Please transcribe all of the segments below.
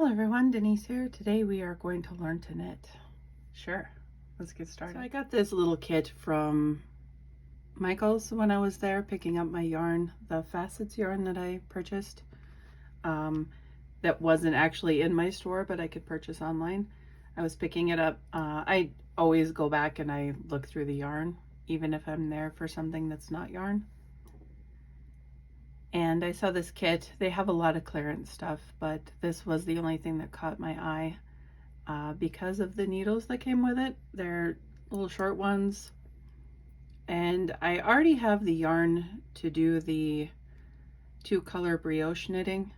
Hello everyone, Denise here. Today we are going to learn to knit. Sure, let's get started. So I got this little kit from Michael's when I was there picking up my yarn, the Facets yarn that I purchased. That wasn't actually in my store, but I could purchase online. I was picking it up. I always go back and I look through the yarn, even if I'm there for something that's not yarn. And I saw this kit. They have a lot of clearance stuff, but this was the only thing that caught my eye because of the needles that came with it. They're little short ones. And I already have the yarn to do the 2-color brioche knitting.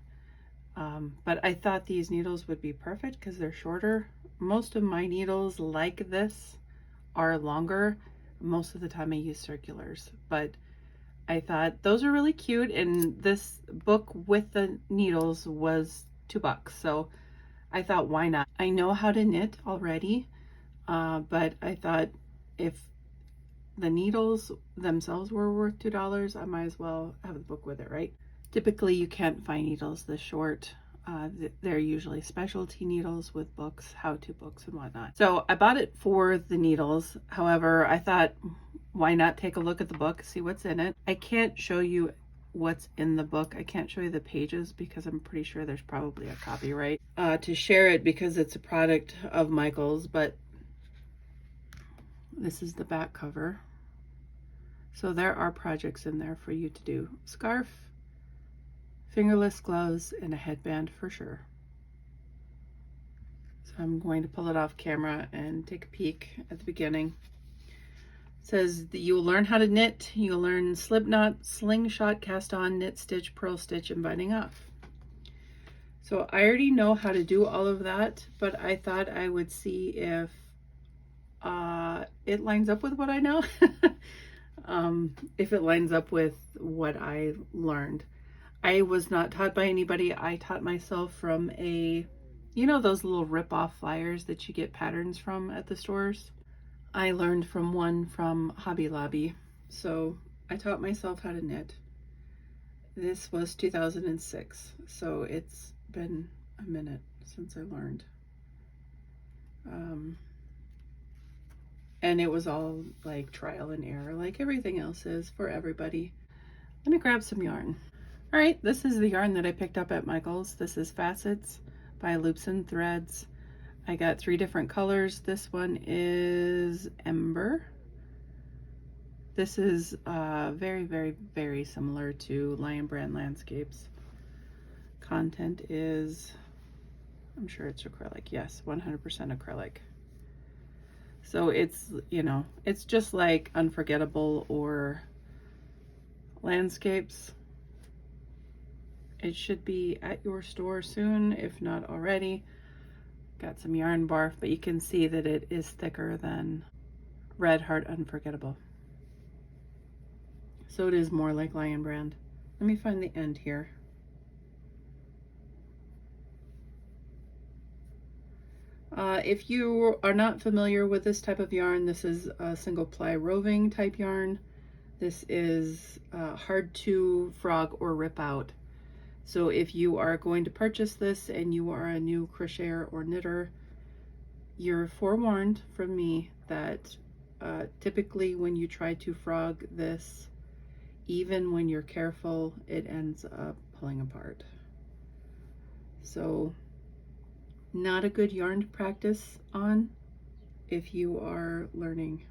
But I thought these needles would be perfect because they're shorter. Most of my needles like this are longer. Most of the time I use circulars, but I thought those are really cute, and this book with the needles was $2, so I thought, why not? I know how to knit already, but I thought if the needles themselves were worth $2, I might as well have the book with it, right? Typically you can't find needles this short. They're usually specialty needles with books, how-to books and whatnot. So I bought it for the needles. However, I thought, why not take a look at the book, see what's in it? I can't show you what's in the book. I can't show you the pages because I'm pretty sure there's probably a copyright to share it because it's a product of Michael's, but this is the back cover. So there are projects in there for you to do. Scarf, fingerless gloves, and a headband for sure. So I'm going to pull it off camera and take a peek at the beginning. It says that you'll learn how to knit. You'll learn slip knot, slingshot, cast on, knit stitch, purl stitch, and binding off. So I already know how to do all of that, but I thought I would see if it lines up with what I know. If it lines up with what I learned. I was not taught by anybody. I taught myself from you know those little rip-off flyers that you get patterns from at the stores? I learned from one from Hobby Lobby. So I taught myself how to knit. This was 2006, so it's been a minute since I learned. And it was all like trial and error, like everything else is for everybody. Let me grab some yarn. All right, this is the yarn that I picked up at Michael's. This is Facets by Loops and Threads. I got 3 different colors. This one is Ember. This is very, very, very similar to Lion Brand Landscapes. Content is, I'm sure it's acrylic. Yes, 100% acrylic. So it's, you know, it's just like Unforgettable or Landscapes. It should be at your store soon, if not already. Got some yarn barf, but you can see that it is thicker than Red Heart Unforgettable. So it is more like Lion Brand. Let me find the end here. If you are not familiar with this type of yarn, this is a single ply roving type yarn. This is hard to frog or rip out. So if you are going to purchase this and you are a new crocheter or knitter, you're forewarned from me that typically when you try to frog this, even when you're careful, it ends up pulling apart. So not a good yarn to practice on if you are learning.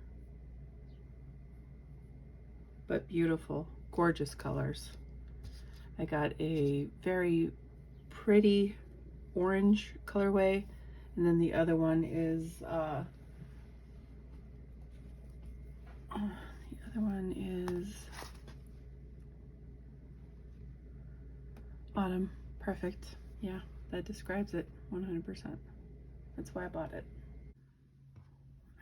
But beautiful, gorgeous colors. I got a very pretty orange colorway, and then the other one is autumn. Perfect. Yeah, that describes it 100%. That's why I bought it.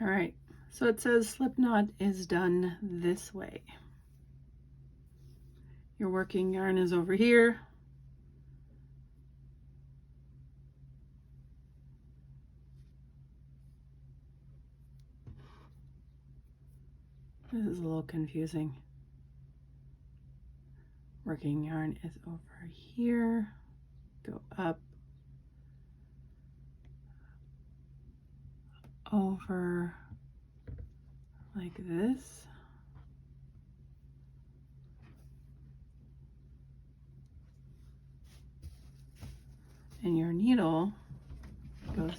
All right, so it says slip knot is done this way. Your working yarn is over here. This is a little confusing. Working yarn is over here. Go up over like this. And your needle goes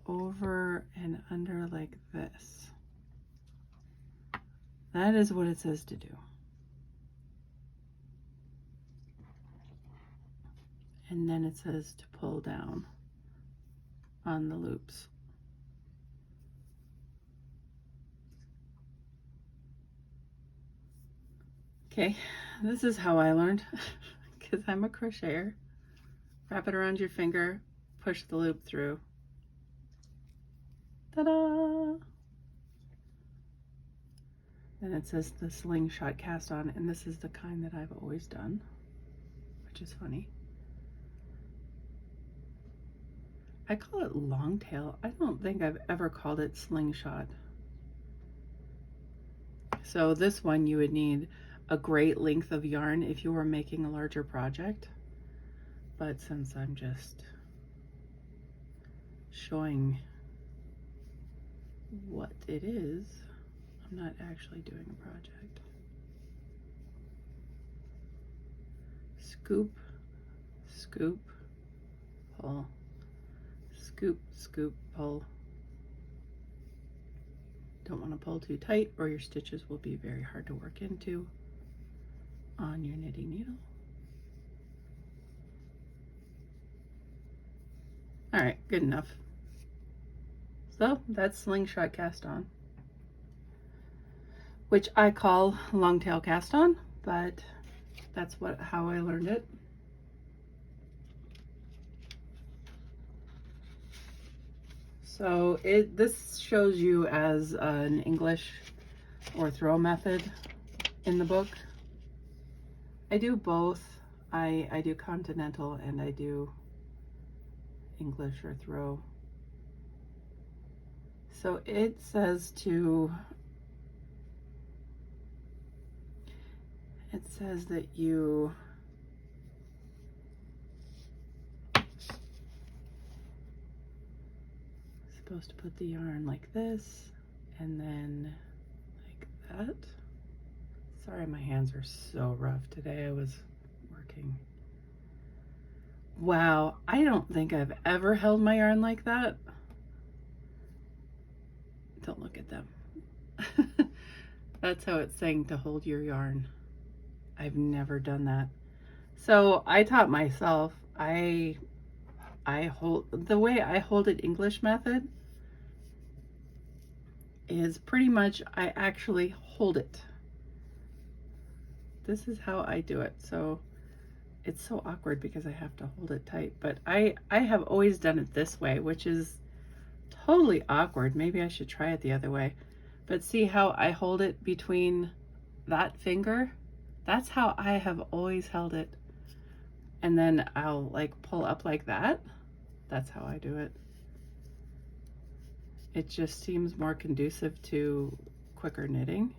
over and under like this. That is what it says to do. And then it says to pull down on the loops. Okay, this is how I learned, because I'm a crocheter. Wrap it around your finger, push the loop through. Ta-da! Then it says the Slingshot Cast On, and this is the kind that I've always done, which is funny. I call it long tail. I don't think I've ever called it slingshot. So this one you would need a great length of yarn if you were making a larger project. But since I'm just showing what it is, I'm not actually doing a project. Scoop, scoop, pull. Scoop, scoop, pull. Don't want to pull too tight or your stitches will be very hard to work into on your knitting needle. All right, good enough. So that's Slingshot Cast On, which I call long tail cast on, but that's how I learned it. So this shows you as an English or throw method in the book. I do both. I do Continental and I do English or throw. So it says that you supposed to put the yarn like this and then like that. Sorry, my hands are so rough today. I was working. Wow, I don't think I've ever held my yarn like that. Don't look at them. That's how it's saying to hold your yarn. I've never done that. So I taught myself. I hold the way I hold it English method is pretty much I actually hold it. This is how I do it. So it's so awkward because I have to hold it tight, but I have always done it this way, which is totally awkward. Maybe I should try it the other way. But see how I hold it between that finger? That's how I have always held it. And then I'll like pull up like that. That's how I do it. It just seems more conducive to quicker knitting.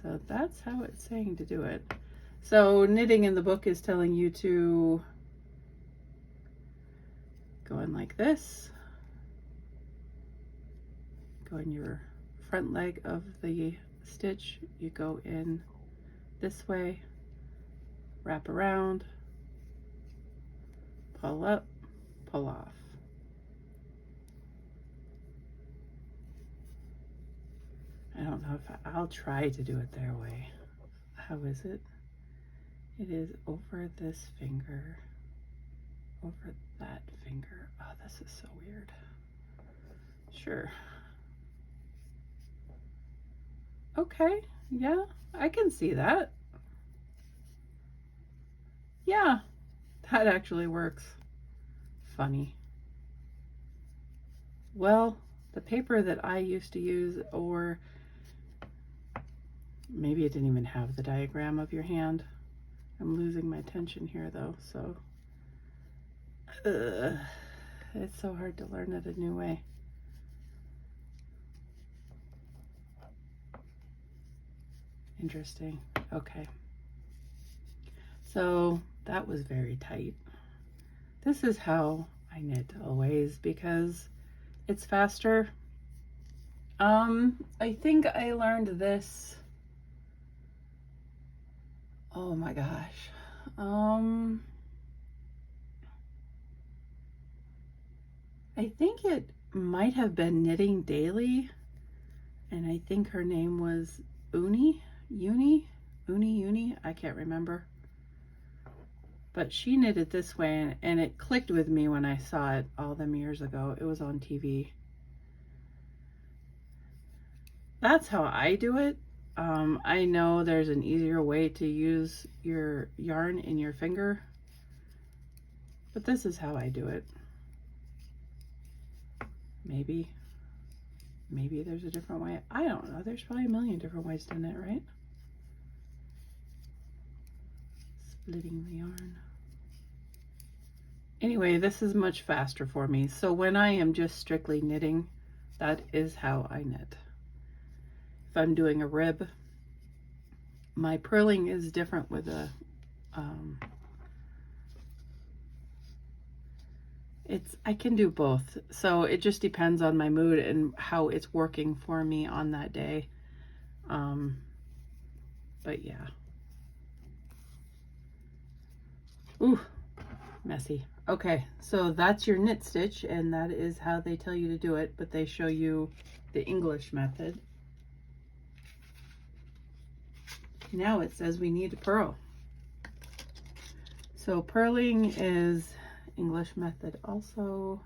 So that's how it's saying to do it. So knitting in the book is telling you to go in like this. Go in your front leg of the stitch. You go in this way, wrap around, pull up, pull off. I don't know if I'll try to do it their way. How is it? It is over this finger, over that finger. Oh, this is so weird. Sure. Okay, yeah, I can see that. Yeah, that actually works. Funny. Well, the paper that I used to use, or maybe it didn't even have the diagram of your hand. I'm losing my tension here though, so it's so hard to learn it a new way. Interesting. Okay. So that was very tight. This is how I knit always because It's faster. I think I learned this. Oh my gosh. I think it might have been Knitting Daily, and I think her name was Uni, I can't remember. But she knitted this way, and it clicked with me when I saw it all them years ago. It was on TV. That's how I do it. I know there's an easier way to use your yarn in your finger, but this is how I do it. Maybe there's a different way. I don't know. There's probably a million different ways to knit, right? Splitting the yarn. Anyway, this is much faster for me. So when I am just strictly knitting, that is how I knit. If I'm doing a rib, my purling is different with a, I can do both. So it just depends on my mood and how it's working for me on that day. But yeah. Ooh, messy. Okay, so that's your knit stitch, and that is how they tell you to do it, but they show you the English method. Now it says we need to purl. So purling is English method also.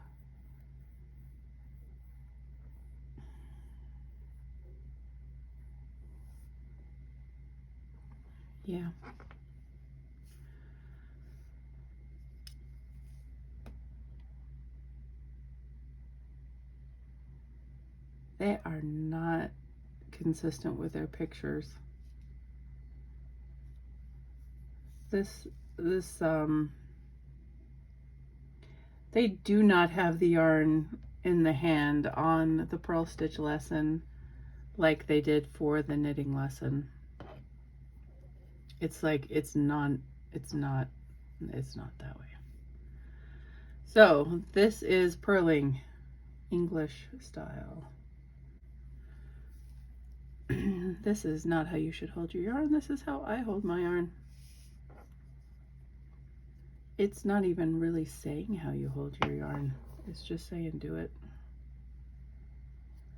Yeah. They are not consistent with their pictures. They do not have the yarn in the hand on the purl stitch lesson like they did for the knitting lesson. It's like it's not that way. So this is purling English style. This is not how you should hold your yarn. This is how I hold my yarn. It's not even really saying how you hold your yarn. It's just saying do it.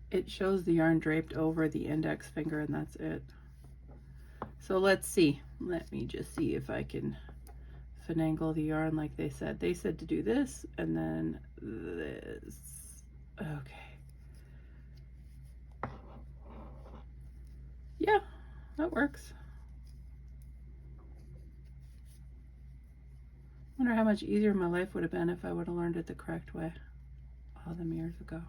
It shows the yarn draped over the index finger, and that's it. So let's see. Let me just see if I can finagle the yarn like they said. They said to do this and then this. Okay. Yeah, that works. Wonder how much easier my life would have been if I would have learned it the correct way all them years ago.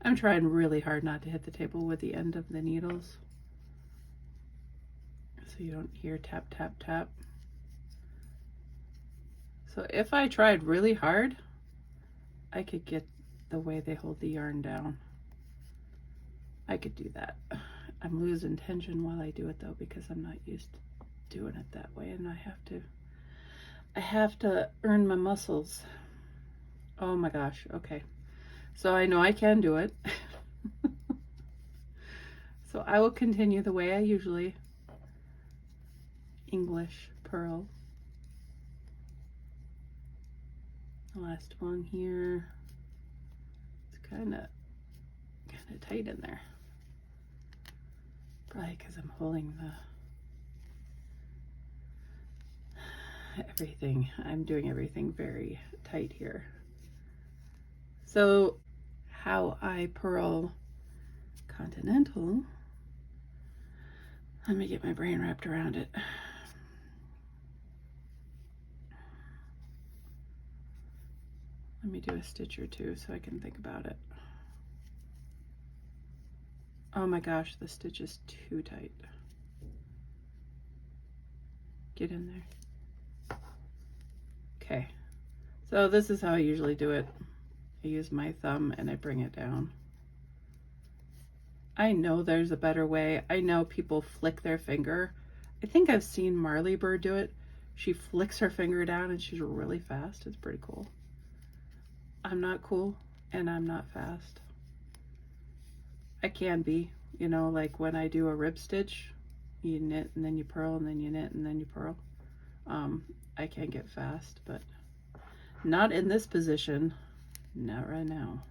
I'm trying really hard not to hit the table with the end of the needles so you don't hear tap, tap, tap. So if I tried really hard, I could get the way they hold the yarn down. I could do that. I'm losing tension while I do it though, because I'm not used to doing it that way, and I have to earn my muscles. Oh my gosh. Okay. So I know I can do it. So I will continue the way I usually English purl. The last one here. It's kind of tight in there. Probably because I'm holding everything. I'm doing everything very tight here. So how I purl Continental, let me get my brain wrapped around it. Let me do a stitch or two so I can think about it. Oh my gosh, the stitch is too tight. Get in there. Okay, so this is how I usually do it. I use my thumb and I bring it down. I know there's a better way. I know people flick their finger. I think I've seen Marley Bird do it. She flicks her finger down and she's really fast. It's pretty cool. I'm not cool and I'm not fast. I can be, you know, like when I do a rib stitch, you knit and then you purl and then you knit and then you purl. I can get fast, but not in this position. Not right now.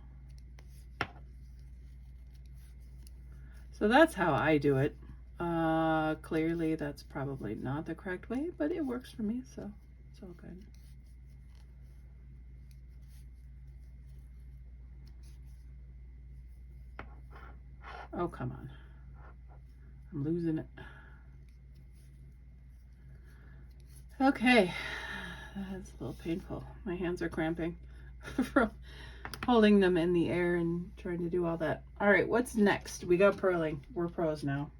So that's how I do it. Clearly that's probably not the correct way, but it works for me, so it's all good. Oh, come on. I'm losing it. Okay, that's a little painful. My hands are cramping from holding them in the air and trying to do all that. All right, what's next? We got purling. We're pros now.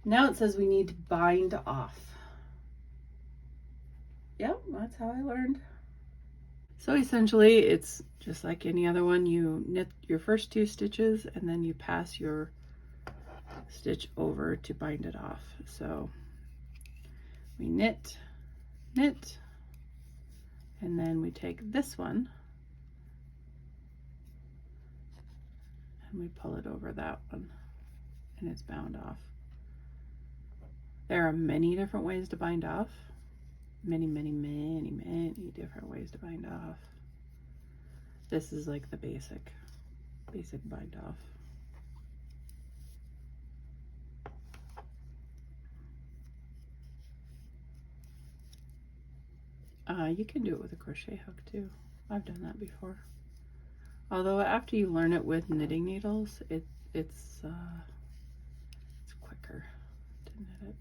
Now it says we need to bind off. Yep, that's how I learned. So essentially it's just like any other one. You knit your first 2 stitches and then you pass your stitch over to bind it off. So we knit, knit, and then we take this one and we pull it over that one and it's bound off. There are many different ways to bind off. Many different ways to bind off. This is like the basic bind off. You can do it with a crochet hook too. I've done that before. Although after you learn it with knitting needles, it's quicker to knit it.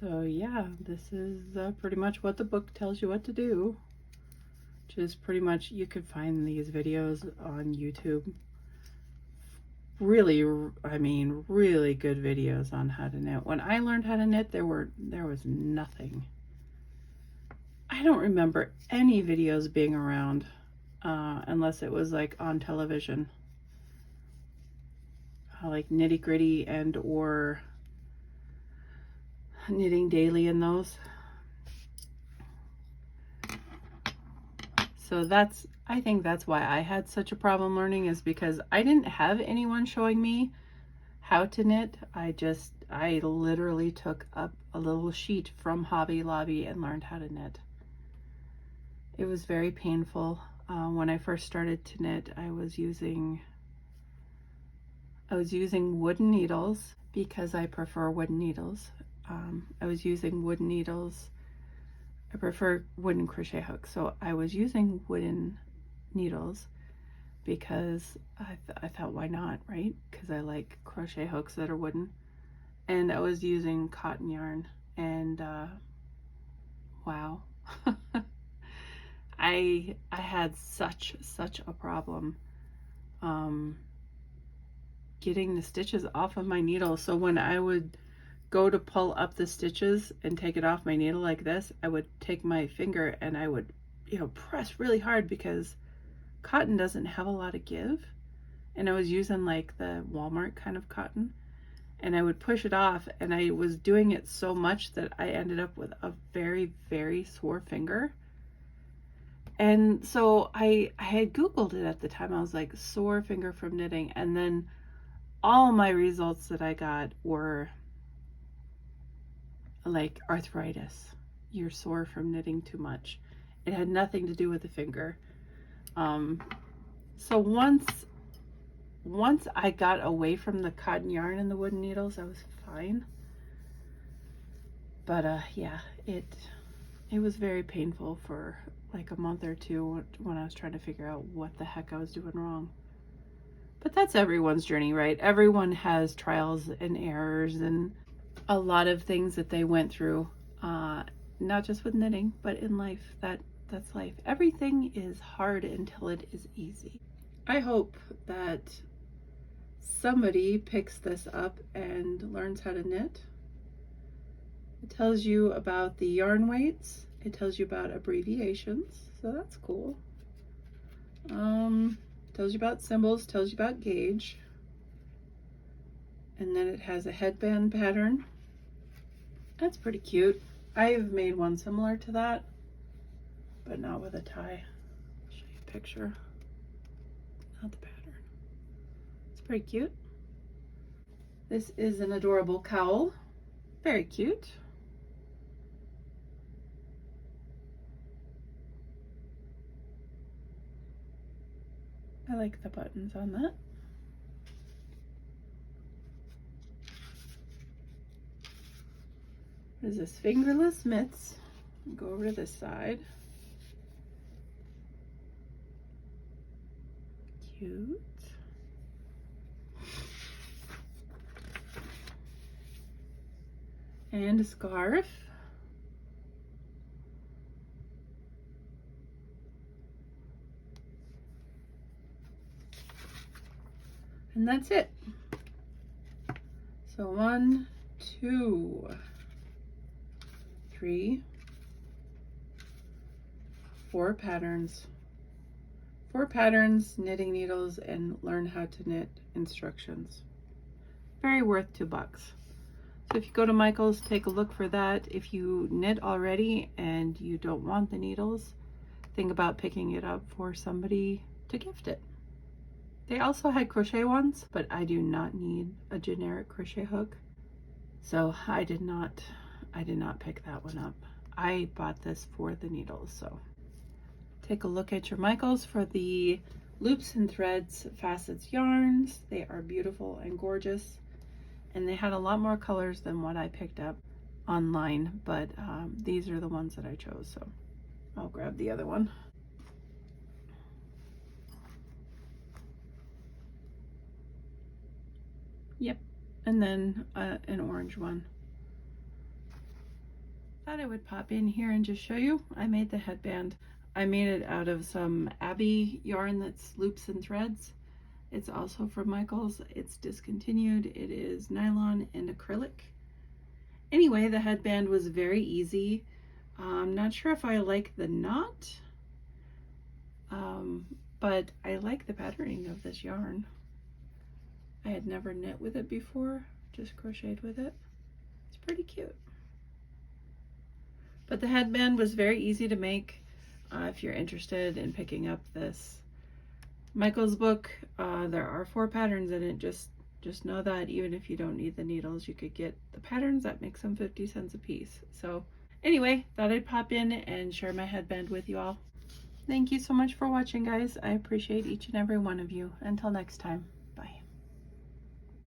So yeah, this is pretty much what the book tells you what to do. Which is pretty much, you could find these videos on YouTube. Really, I mean, really good videos on how to knit. When I learned how to knit, there was nothing. I don't remember any videos being around unless it was like on television. Like Nitty Gritty and or Knitting Daily and those. So I think that's why I had such a problem learning, is because I didn't have anyone showing me how to knit. I literally took up a little sheet from Hobby Lobby and learned how to knit. It was very painful. When I first started to knit, I was using wooden needles because I prefer wooden needles. I was using wooden needles. I prefer wooden crochet hooks, so I was using wooden needles because I thought, why not, right? Because I like crochet hooks that are wooden. And I was using cotton yarn, and wow. I had such a problem getting the stitches off of my needle. So when I would go to pull up the stitches and take it off my needle like this, I would take my finger and I would, press really hard, because cotton doesn't have a lot of give. And I was using like the Walmart kind of cotton, and I would push it off, and I was doing it so much that I ended up with a very sore finger. And so I had Googled it at the time. I was like, sore finger from knitting. And then all my results that I got were like arthritis. You're sore from knitting too much. It had nothing to do with the finger. So once I got away from the cotton yarn and the wooden needles, I was fine. But yeah, it was very painful for like a month or two when I was trying to figure out what the heck I was doing wrong. But that's everyone's journey, right? Everyone has trials and errors and a lot of things that they went through, not just with knitting, but in life. That's life. Everything is hard until it is easy. I hope that somebody picks this up and learns how to knit. It tells you about the yarn weights. It tells you about abbreviations, so that's cool. Tells you about symbols, tells you about gauge. And then it has a headband pattern. That's pretty cute. I've made one similar to that, but not with a tie. I'll show you a picture. Not the pattern. It's pretty cute. This is an adorable cowl. Very cute. I like the buttons on that. What is this? Fingerless mitts. Go over to this side. Cute. And a scarf. And that's it. So 1, 2, 3, 4 patterns. 4 patterns, knitting needles, and learn how to knit instructions. Very worth $2. So if you go to Michael's, take a look for that. If you knit already and you don't want the needles, think about picking it up for somebody to gift it. They also had crochet ones, but I do not need a generic crochet hook. So I did not pick that one up. I bought this for the needles, so. Take a look at your Michael's for the Loops and Threads Facets yarns. They are beautiful and gorgeous. And they had a lot more colors than what I picked up online, but these are the ones that I chose, so I'll grab the other one. Yep, and then an orange one. Thought I would pop in here and just show you. I made the headband. I made it out of some Abby yarn that's Loops and Threads. It's also from Michael's. It's discontinued. It is nylon and acrylic. Anyway, the headband was very easy. I'm not sure if I like the knot, but I like the patterning of this yarn. I had never knit with it before, just crocheted with it. It's pretty cute. But the headband was very easy to make if you're interested in picking up this Michael's book. There are 4 patterns in it. Just know that even if you don't need the needles, you could get the patterns. That makes them 50 cents a piece. So anyway, thought I'd pop in and share my headband with you all. Thank you so much for watching, guys. I appreciate each and every one of you. Until next time.